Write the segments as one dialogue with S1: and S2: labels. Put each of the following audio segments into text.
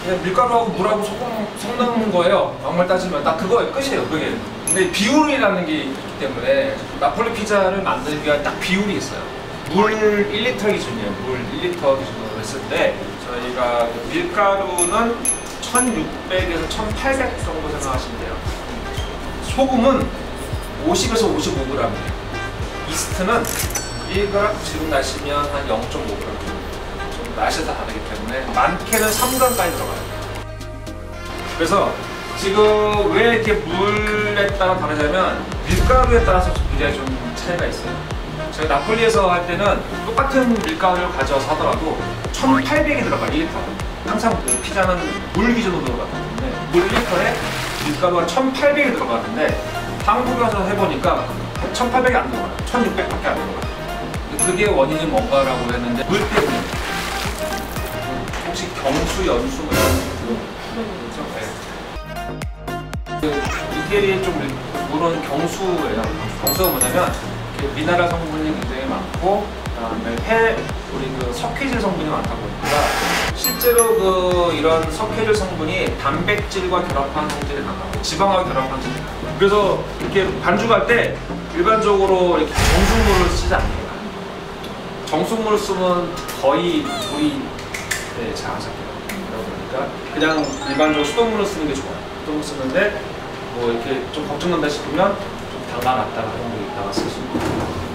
S1: 그냥 밀가루하고 물하고 소금 섞는 거예요. 정말 따지면 딱 그거예요. 끝이에요. 그게. 근데 비율이라는 게 있기 때문에 나폴리 피자를 만들기 위한 딱 비율이 있어요. 물 1리터 기준이에요. 물 1리터 기준으로 했을 때 저희가 밀가루는 1600에서 1800 정도 생각하시면 돼요. 소금은 50에서 55g이에요. 이스트는 1g 지금 나시면 한 0.5g. 좀 맛이 다 다르기 때문에 많게는 3g까지 들어가요. 그래서 지금 왜 이렇게 물에 따라 다르냐면 밀가루에 따라서 굉장히 좀 차이가 있어요. 제가 나폴리에서 할 때는 똑같은 밀가루를 가져와서 하더라도 1800이 들어가요. 1리터. 항상 그 피자는 물 기준으로 들어가기 때문에 물 1리터에 밀가루가 1800이 들어가는데 한국에 와서 해보니까 1800이 안 들어가요. 1600밖에 안 들어가요. 그게 원인이 뭔가라고 했는데 물 때문에. 혹시 경수, 연수 뭐 이런 그렇죠? 이태리에 좀 물은 경수예요. 경수가 뭐냐면 미네랄 성분이 굉장히 많고 그다음에 우리 그 석회질 성분이 많다 보니까 실제로 그 이런 석회질 성분이 단백질과 결합한 성질이 강하고 지방하고 결합한 성질이 강해요. 그래서 이렇게 반죽할 때 일반적으로 이렇게 정수물을 쓰지 않습니다. 정수물을 쓰면 거의 물이 잘 안 섞여요. 그러니까 그냥 일반적으로 수돗물을 쓰는 게 좋아요. 수돗물 쓰는데 뭐 이렇게 좀 걱정된다 싶으면 좀 담가놨다가 이런 거 있다가 쓸 수 있고.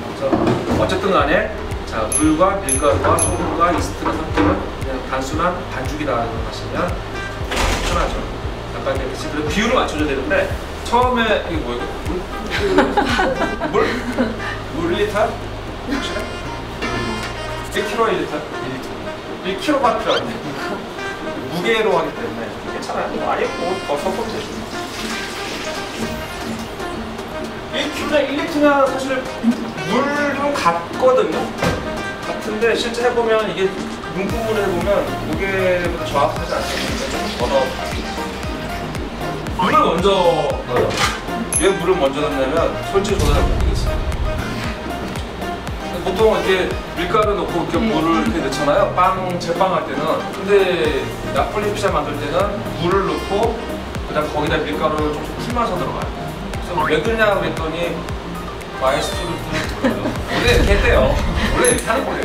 S1: 그래서 어쨌든 간에 자, 물과 밀가루와 소금과 이스트가 섞이는 그냥 단순한 반죽이다 하시면 추천하죠. 아까 이제 비율을 맞춰줘야 되는데 처음에 이게 뭐예요? 물? 물 1리터? 1kg에 1리터? 1kg가 필요한데 무게로 하기 때문에 괜찮아요. 아니 뭐 섞어도 되죠. 1kg에 1리터나 사실 물은 같거든요. 같은데 실제 해보면 이게 문구물을 해보면 무게보다 정확하지 않습니다. 좀 물을 먼저 넣어요. 왜 물을 먼저 넣냐면 솔직히 저도 잘 모르겠어요. 보통 이렇게 밀가루 넣고 이렇게 물을 이렇게 넣잖아요. 제빵 할 때는. 근데 나폴리 피자 만들 때는 물을 넣고 그다음 거기다 밀가루를 좀 풀면서 들어가요. 그래서 왜 그러냐고 했더니 마에스트로를 들어요. 원래 이렇게 했대요. 원래 이렇게 하는 거예요.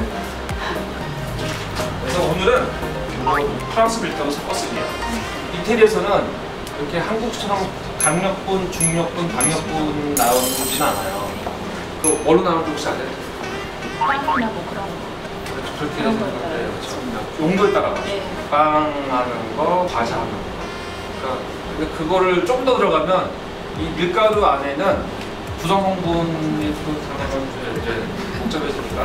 S1: 그래서 오늘은 프랑스 밀가루 섞었습니다. 이태리에서는 이렇게 한국처럼 강력분, 중력분, 방역분 나오는 곳이는 않아요. 그 뭘로 나오는지 혹시 아세요?
S2: 빵이나 뭐 그런 거.
S1: 그렇게 그런 거 있잖아요. 용도에 따라 빵 하는 거, 과자 하는 거. 그러니까 그거를 좀 더 들어가면 이 밀가루 안에는 구성 성분이 상당히 이제 복잡해지니까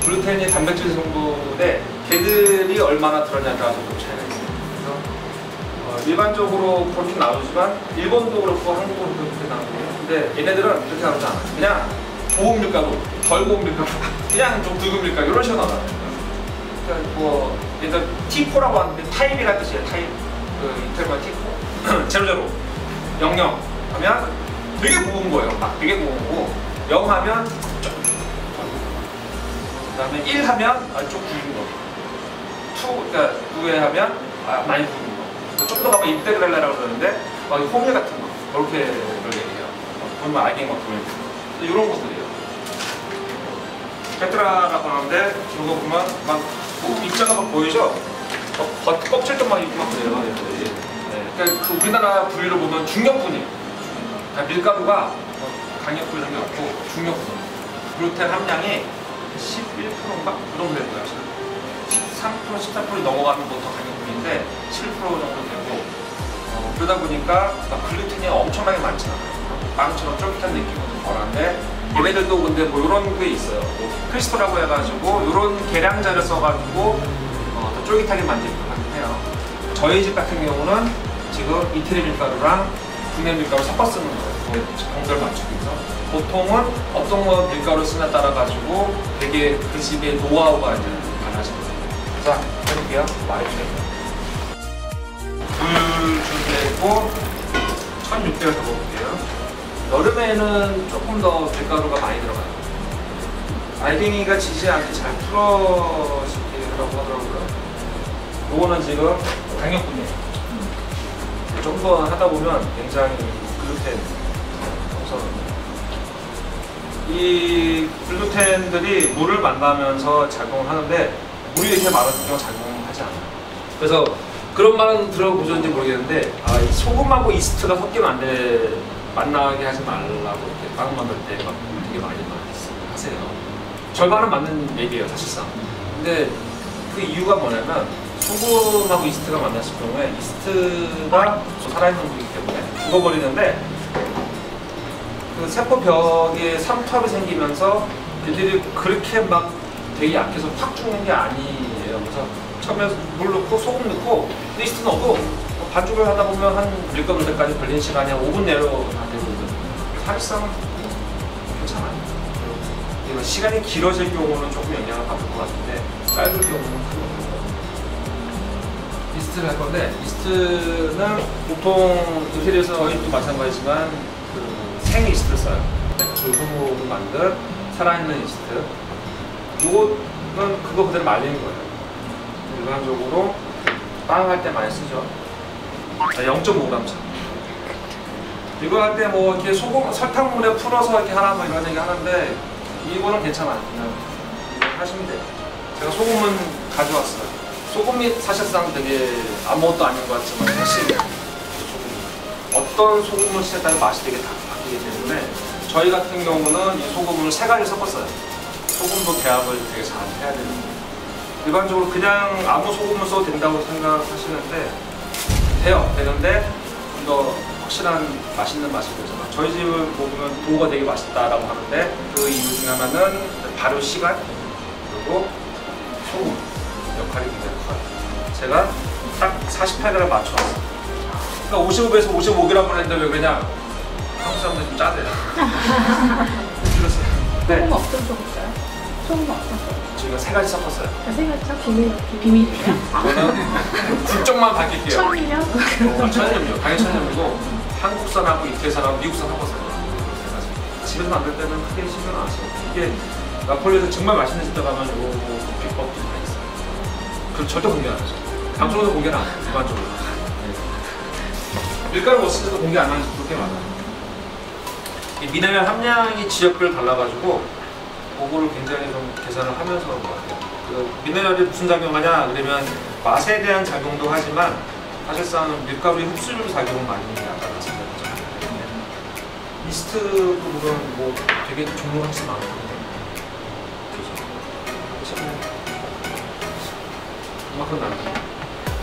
S1: 글루텐이 단백질 성분에 걔들이 얼마나 들었냐에 따라서 좀 차이가 있어요. 그래서 일반적으로 그렇게 나오지만 일본도 그렇고 한국도 그렇게 나오거든요. 근데 얘네들은 그렇게 나오지 않아요. 그냥 고운 밀가루, 덜 고운 밀가루, 그냥 좀 굵은 밀가루 이런 식으로 나와요. 그러니까 뭐 예를 T4라고 하는데 타입이라는 뜻이에요. 타입. 그 이태리말 T4. 제로 00 하면 되게 고운 거예요. 막 되게 고운 거고 0 하면 좀 그다음에 1 하면 좀 굵은 거. 2, 그러니까 2에 하면 많이 굵은 거. 좀 더 가면 인테그랄라라고 그러는데 막 호밀 같은 거 그렇게 얘기해요. 보면 알갱이 막 보면 이런 것들이에요. 페트라라고 하는데 이거 보면 막 입자가 막 보이죠? 껍질도 막 있고 막 그래요. 네. 그러니까 그 우리나라 부위로 보면 중력분이에요. 밀가루가 강력분 이런 게 없고 중력분. 글루텐 함량이 11%인가? 그 정도 될 거예요. 13%, 14% 넘어가면 보통 강력분인데 7% 정도 되고 그러다 보니까 글루텐이 엄청나게 많지 않아요. 빵처럼 쫄깃한 느낌은 덜한데 얘네들도 근데 뭐 이런 게 있어요. 뭐 크리스퍼라고 해가지고 이런 계량자를 써가지고 더 쫄깃하게 만들기도 하긴 해요. 저희 집 같은 경우는 지금 이태리 밀가루랑 국내 밀가루 섞어 쓰는 거예요. 공들 맞추기 위해서. 보통은 어떤 거 밀가루 쓰냐에 따라 가지고 되게 그 집의 노하우가 이제 달라지거든요. 자, 해볼게요. 말해주세요. 물 준비했고 1600을 더 먹을게요. 여름에는 조금 더 밀가루가 많이 들어가요. 알갱이가 지지 않게 잘 풀어지라고 하더라고요. 요거는 지금 강력분이에요. 좀 더 하다 보면 굉장히 글루텐 우선 이 글루텐들이 물을 만나면서 작용을 하는데 물이 이렇게 많아서 작용하지 않아요. 그래서 그런 말은 들어보셨는지 모르겠는데 이 소금하고 이스트가 섞이면 안 돼, 만나게 하지 말라고 이렇게 빵 만들 때 막 되게 많이 하세요. 절반은 맞는 얘기예요 사실상. 근데 그 이유가 뭐냐면 소금하고 이스트가 만났을 경우에 이스트가 살아있는 물이기 때문에 죽어버리는데 그 세포벽에 삼투압이 생기면서 걔들이 그렇게 막 되게 약해서 팍 죽는 게 아니에요. 그래서 처음에 물 넣고 소금 넣고 이스트 넣고 반죽을 하다 보면 한 밀가루 때까지 걸리는 시간이 한 5분 내로 다 되거든요. 사실상 괜찮아요. 이거 시간이 길어질 경우는 조금 영향을 받을 것 같은데 짧을 경우는 그런 이스트를 할 건데 이스트는 보통 요새에서 어인도 마찬가지지만 그 생 이스트 써요. 줄구목을 만든 살아있는 이스트. 이거는 그거 그대로 말리는 거예요. 일반적으로 빵 할 때 많이 쓰죠. 0.5g 차. 이거 할 때 뭐 이렇게 소금 설탕물에 풀어서 이렇게 하나 뭐 이런 얘기 하는데 이거는 괜찮아요. 그냥 하시면 돼요. 제가 소금은 가져왔어요. 소금이 사실상 되게 아무것도 아닌 것 같지만 사실 어떤 소금을 쓰에 따라 맛이 되게 바뀌기 때문에 저희 같은 경우는 이 소금을 3가지 섞었어요. 소금도 배합을 되게 잘 해야 되는 거예요. 일반적으로 그냥 아무 소금을 써도 된다고 생각하시는데 되는데 좀 더 확실한 맛있는 맛이 되죠. 저희 집을 보면 도우가 되게 맛있다라고 하는데 그 이유 중에 하나는 발효 시간 그리고 소금 역할이 굉장히 커요. 제가 딱 48g을 맞춰왔어요. 그러니까 55에서 55g을 했는데 왜 그러냐? 한국 사람들 좀 짜대요. 줄였어요. 네.
S2: 소금 어떤 소금 써요? 소금 어떤 소금?
S1: 저희가 3가지 섞었어요.
S2: 3가지요? 비밀이에요?
S1: 저는 국적만 밝힐게요.
S2: 천일염?
S1: 천일염이요. 당연히 천일염이고 한국산하고 이태리산하고 미국산 섞었어요. 집에서 만들 때는 크게 신경 안 써요. 이게 나폴리에서 정말 맛있는 집에 가면 요 비법들이 다 있어요. 그럼 절대 공개 안 하죠. 방송에서 공개는 안 해요. 일반적으로. 밀가루 뭐 쓰는데도 공개 안 하는 집도 꽤 많아요. 이 미네랄 함량이 지역별 달라가지고 그거를 굉장히 좀 계산을 하면서 하는 것 같아요. 그 미네랄이 무슨 작용하냐 그러면 맛에 대한 작용도 하지만 사실상 밀가루의 흡수율 작용은 많이 아까 말씀드렸죠. 이스트 부분은 뭐 되게 종류가 훨씬 많거든요. 그래서 이만큼 남겨.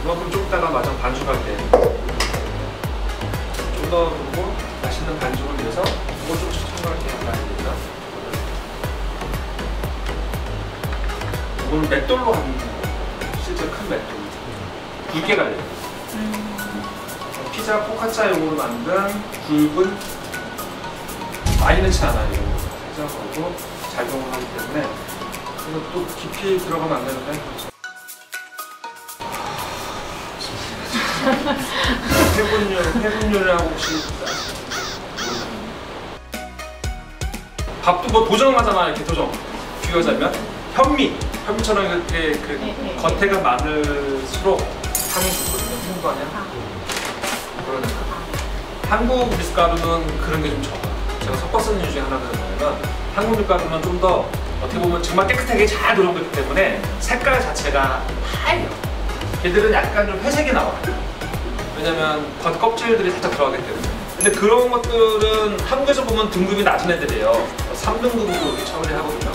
S1: 이만큼 좀 이따가 마저 반죽할 때 좀 더 그리고 맛있는 반죽을 위해서 이걸 좀 첨가할게요. 됩니다. 이거는 맷돌로 하는 실제 큰 맷돌. 굵게 갈려요. 피자 포카짜용으로 만든 굵은 많이 넣지 않아요. 살짝 넣고 작용을 하기 때문에 그래서 또 깊이 들어가면 안 되는데 해분율이라고 혹시 밥도 뭐 도정하잖아. 이렇게 도정 비교하자면 현미처럼 이렇게 그 겉에가 많을수록 향이 좋거든요. 풍부하냐? 그러니까 한국 밀가루는 그런 게 좀 적어요. 제가 섞어 쓰는 이유 중에 하나는 뭐냐면 한국 밀가루는 좀 더 어떻게 보면 정말 깨끗하게 잘 노려보기 때문에 색깔 자체가 하얘요. 얘들은 약간 좀 회색이 나와요. 왜냐면 겉 껍질들이 살짝 들어가기 때문에. 근데 그런 것들은 한국에서 보면 등급이 낮은 애들이에요. 3등급으로 이렇게 처리를 하거든요.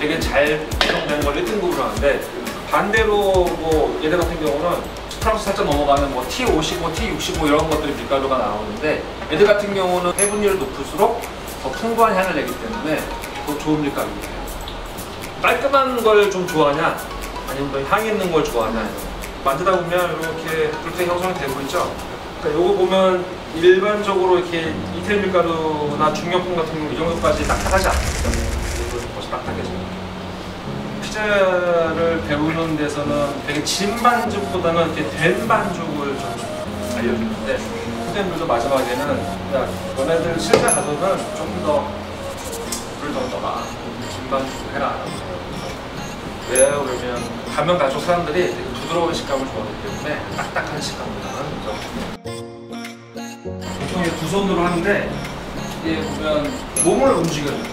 S1: 되게 잘 구성되는 걸 1등급으로 하는데 반대로 뭐 얘들 같은 경우는 프랑스 살짝 넘어가는 뭐 T55, T65 이런 것들이 밀가루가 나오는데 얘들 같은 경우는 해분율이 높을수록 더 풍부한 향을 내기 때문에 더 좋은 밀가루예요. 깔끔한 걸 좀 좋아하냐 아니면 더 향이 있는 걸 좋아하냐 만들다 보면 이렇게 글루텐 형성이 되고 있죠. 그러니까 요거 보면 일반적으로 이렇게 이태리 밀가루나 중력품 같은 경우 이 정도까지 딱딱하지 않거든요. 벌써 딱딱해져요. 피자를 배우는 데서는 되게 진 반죽보다는 이렇게 된 반죽을 좀 알려주는데 선생님들도 마지막에는 야, 너네들 실제 가서는 조금 더 물을 더 넣어라, 김만 해라. 왜요? 그러면 가면 갈수록 사람들이 되게 부드러운 식감을 좋아하기 때문에 딱딱한 식감보다는 보통 두 손으로 하는데 이게 보면 몸을 움직여요.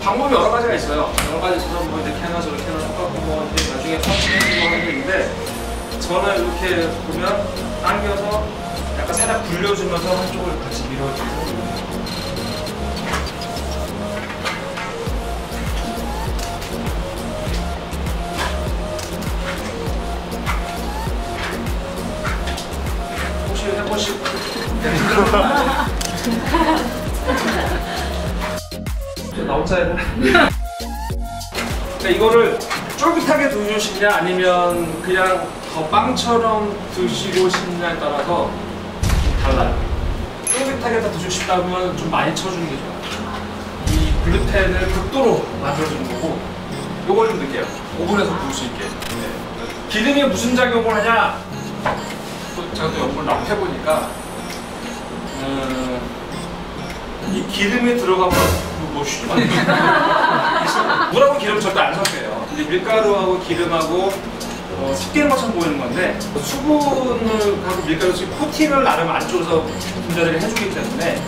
S1: 방법이 여러 가지가 있어요. 여러 가지 있어서 뭐 이렇게 하나 저렇게 하나 똑같고 뭐 나중에 퍼치해주고 하는 게 있는데 저는 이렇게 보면 당겨서 약간 살짝 굴려주면서 한쪽을 같이 밀어주고 혹시 해보시고 나 혼자 해야 되나? 그러니까 이거를 쫄깃하게 드시고 싶냐 아니면 그냥 더 빵처럼 드시고 싶냐에 따라서 좀 달라요. 쫄깃하게 다 드시고 싶다면 좀 많이 쳐주는 게 좋아요. 이 글루텐을 극도로 만들어주는 거고 요걸 좀 넣을게요. 오븐에서 구울 수 있게. 네. 기름이 무슨 작용을 하냐? 또 제가 또 연구를 막 해보니까 이 기름이 들어가면 물하고 기름 절대 안 섞여요. 근데 밀가루하고 기름하고 섞이는 것처럼 보이는 건데 수분을 하고 밀가루 코팅을 나름 안쪽에서 분자들이 해주기 때문에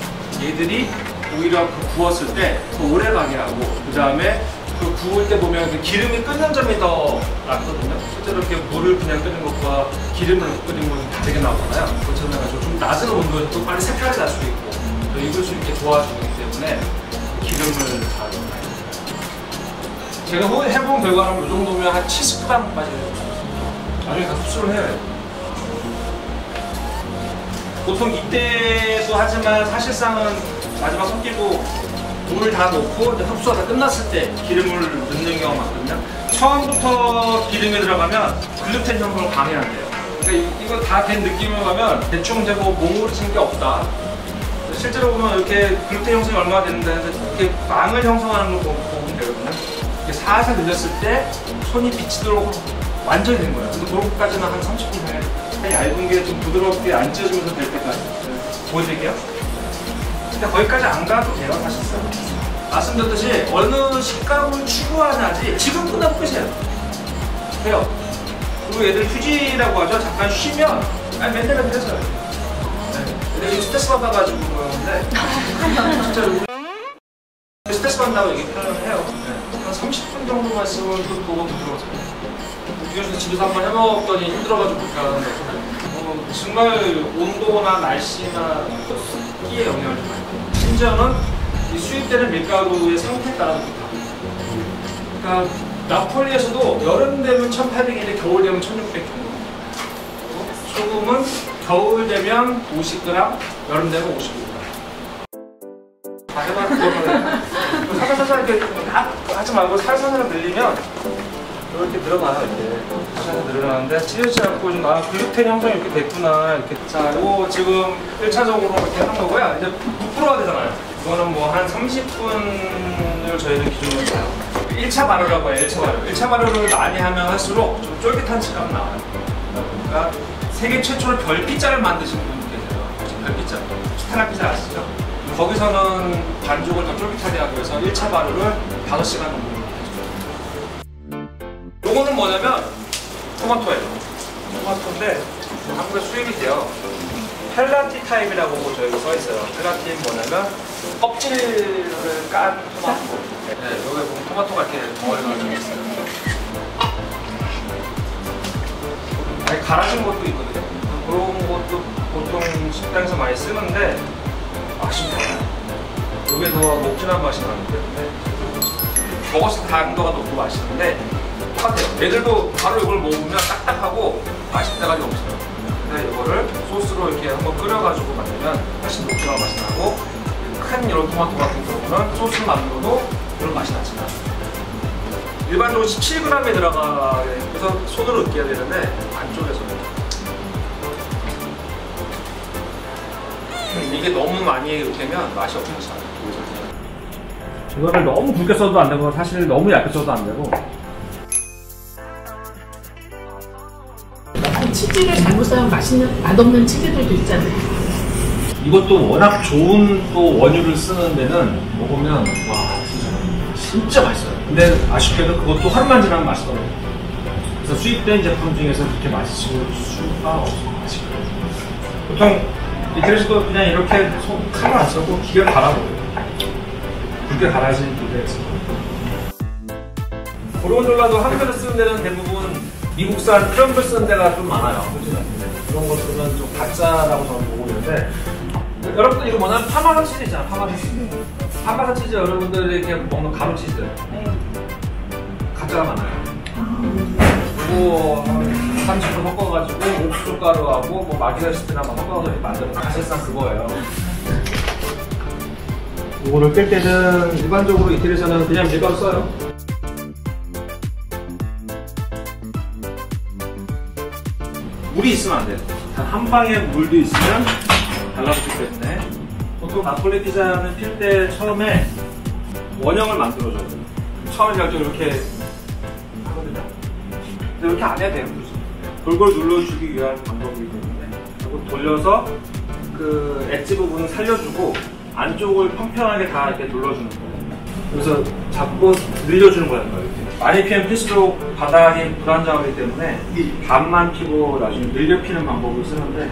S1: 얘들이 오히려 그 구웠을 때 더 오래가게 하고 그 다음에 그 구울 때 보면 그 기름이 끓는 점이 더 낫거든요. 실제로 이렇게 물을 그냥 끓는 것과 기름을 끓이는 것은 다르게 나오잖아요. 그것처럼 해가지고 좀 낮은 온도에서 또 빨리 색깔이 날 수도 있고 또 익을 수 있게 도와주기 때문에 기름을 다 넣어요. 제가 해본 결과는 이 정도면 한 70g까지 나중에 다 흡수를 해야 돼요. 보통 이때도 하지만 사실상은 마지막 섞이고 물을 다 넣고 흡수가 다 끝났을 때 기름을 넣는 경우가 많거든요. 처음부터 기름이 들어가면 글루텐 형성을 방해한대요. 그러니까 이거 다 된 느낌을 가면 대충 이제 뭐 몸으로 친 게 없다. 실제로 보면 이렇게 글루텐 형성이 얼마나 되는데 이렇게 빵을 형성하는 걸 보면 되거든요. 이렇게 살살 늘렸을 때 손이 비치도록 완전히 된 거예요. 근데 그런 것까지는 한 30분 해야 돼요. 얇은 게 좀 부드럽게 안 찢어지면서 될 때까지 보여드릴게요. 근데 거기까지 안 가도 돼요, 사실상. 말씀드렸듯이 어느 식감을 추구하냐지 지금 끝나면 끝이에요. 돼요. 그리고 얘들 휴지라고 하죠. 잠깐 쉬면 맨날 해서요. 애들이 스트레스 받아가지고 그러는데 진짜로 스트레스 받는다고 얘기 표현을 해요. 한 30분 정도만 있으면 또 보고 부드러워져요. 그래서 집에서 한번 해먹었더니 힘들어가지고 못 가는데 정말 온도나 날씨나 습기에 영향을 좀 많이 줘요. 심지어는 이 수입되는 밀가루의 상태에 따라서 좋다. 그러니까 나폴리에서도 여름 되면 1800인데 겨울 되면 1600 정도. 소금은 겨울 되면 50g, 여름 되면 55g. 다 해봤는데 살살살 이렇게 하지 말고 살살살 늘리면 이렇게 들어가요. 이렇게 살살 늘어나는데 찢어지지 않고 좀 글루텐 형성이 이렇게 됐구나. 이렇게. 자, 이거 지금 1차적으로 이렇게 한 거고요. 이제 부풀어야 되잖아요. 이거는 뭐 한 30분을 저희는 기준으로 짜요. 1차 발효라고 해요. 1차 발효. 1차 발효를 많이 하면 할수록 좀 쫄깃한 식감이 나와요. 그러니까 세계 최초로 별피자를 만드신 분이 계세요. 별피자. 스테라 피자 아시죠? 거기서는 반죽을 더 쫄깃하게 하기 위해서 1차 발효를 5시간 정도 해줘요. 요거는 뭐냐면 토마토예요. 토마토인데 한국에 수입이 돼요. 펠라티 타입이라고 저희가 써있어요. 펠라티는 뭐냐면 껍질을 깐 토마토. 네, 여기 보면 토마토가 이렇게 덩어리가 좀 있어요. 아니, 갈아진 것도 있거든요. 그런 것도 보통 식당에서 많이 쓰는데 맛이 달라요. 이게 더 녹진한 맛이 나기 때문에 먹었을 때 당도가 높고 맛있는데 똑같아요. 얘들도 바로 이걸 먹으면 딱딱하고 맛있는 데가 없어요. 근데 이거를 소스로 이렇게 한번 끓여가지고 만들면 훨씬 녹진한 맛이 나고 큰 이런 토마토 같은 경우는 소스 만들어도 그런 맛이 나지만 일반적으로 17g에 들어가 그래서 손으로 으깨야 되는데 안쪽에서는 이게 너무 많이 으깨면 맛이 없어서 잘.
S3: 이거를 너무 굵게 써도 안 되고 사실 너무 얇게 써도 안 되고 치즈를 잘못 사면 맛없는 치즈들도 있잖아요.
S1: 이것도 워낙 좋은 또 원유를 쓰는 데는 먹으면 와 진짜 맛있어요. 근데 아쉽게도 그것도 하루만 지나면 맛있더라고요. 그래서 수입된 제품 중에서 그렇게 맛있을 수가 없어요. 맛있거든요. 보통 이태리에서도 그냥 이렇게 칼을 안 쓰고 기계 갈아버려요. 굵게 갈아진 기계에 쓰고. 고르곤졸라도 한국에서 쓰는 데는 대부분 미국산 크럼블 쓰는 데가 좀 많아요. 그런 거 쓰면 좀 가짜라고 저는 보고 있는데, 여러분들 이거 뭐냐면 파마산 치즈 있잖아요. 파마산 치즈. 파마산 치즈 여러분들이 이렇게 먹는 가루 치즈. 가짜가 많아요. 그거 한 30% 섞어가지고 옥수수 가루하고 뭐 마기네시스나 막 섞어서 만드는 거 사실상 그거예요. 이거를 뺄 때는 일반적으로 이태리에서는 그냥 밀가루 써요. 물이 있으면 안 돼요. 단 한 방에 물도 있으면 달라붙기 때문에 보통 나폴리 피자는 필 때 처음에 원형을 만들어줘요. 처음에 그냥 좀 이렇게 하거든요. 근데 이렇게 안 해야 돼요. 골고루 눌러주기 위한 방법이기 때문에 그리고 돌려서 그 엣지 부분을 살려주고 안쪽을 평평하게 다 이렇게 눌러주는 거예요. 그래서 잡고 늘려주는 거예요. 이렇게. 많이 피면 필수록 바닥이 불안정하기 때문에 반만 피고 나중에 늘려 피는 방법을 쓰는데